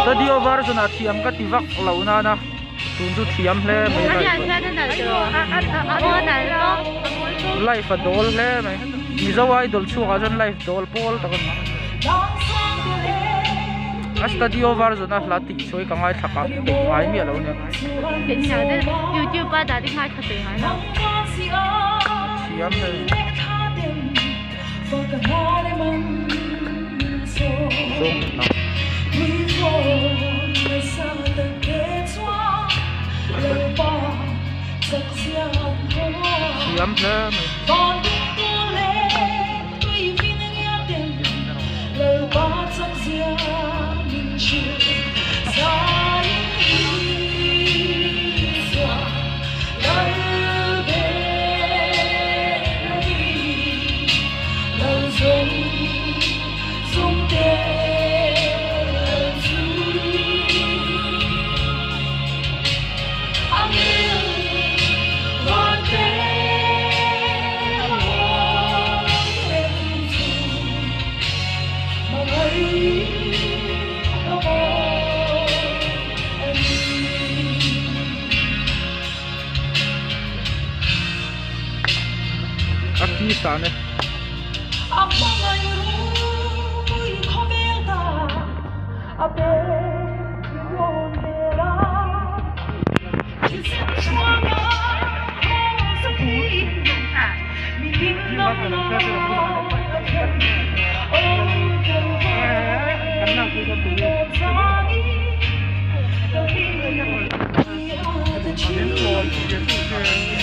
studio version a thiam ka tivak lo na na tun chu thiam hle mai life a dol hle mai mi zawai dol chu ga jan life dol pol ta kan a studio version a hlatik choi ka ngai thaka te ngai mi lo ne YouTube ba da ding hai thate hai na thiam hle thiam hle aqui está, né?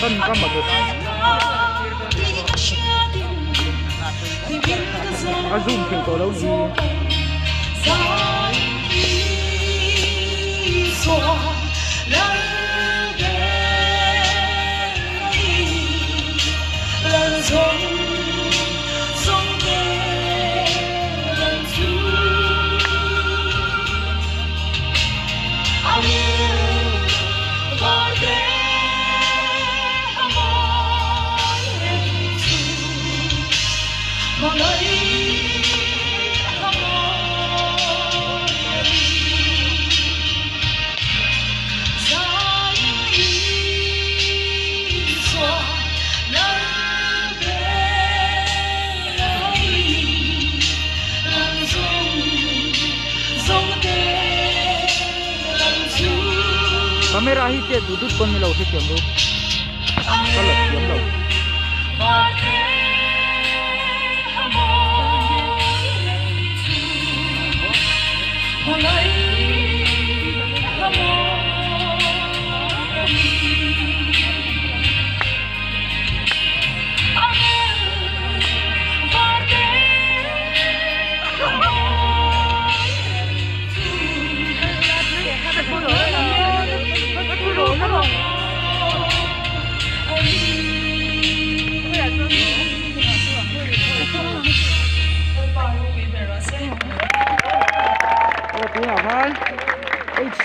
Thân có một zoom thì có lâu gì camera hi te du kon mi lo he tiam lo kala tiam lo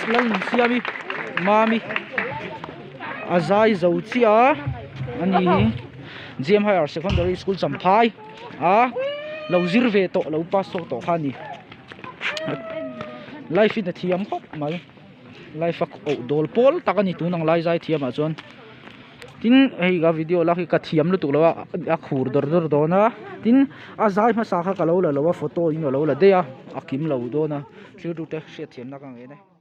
Lalnunsiami Mami azai zauchia ani Champhai secondary school Champhai a lo zirve to lo pass to khani life in the thiam khop mai life a dol pol takani tunang lai zai thiam a chon tin ei ga video la ka thiam lu tu lo a khur dor do na tin azai ma sa kha ka lo la photo in lo la de a akim lo do na thlu tu te she thiam na ka nge ne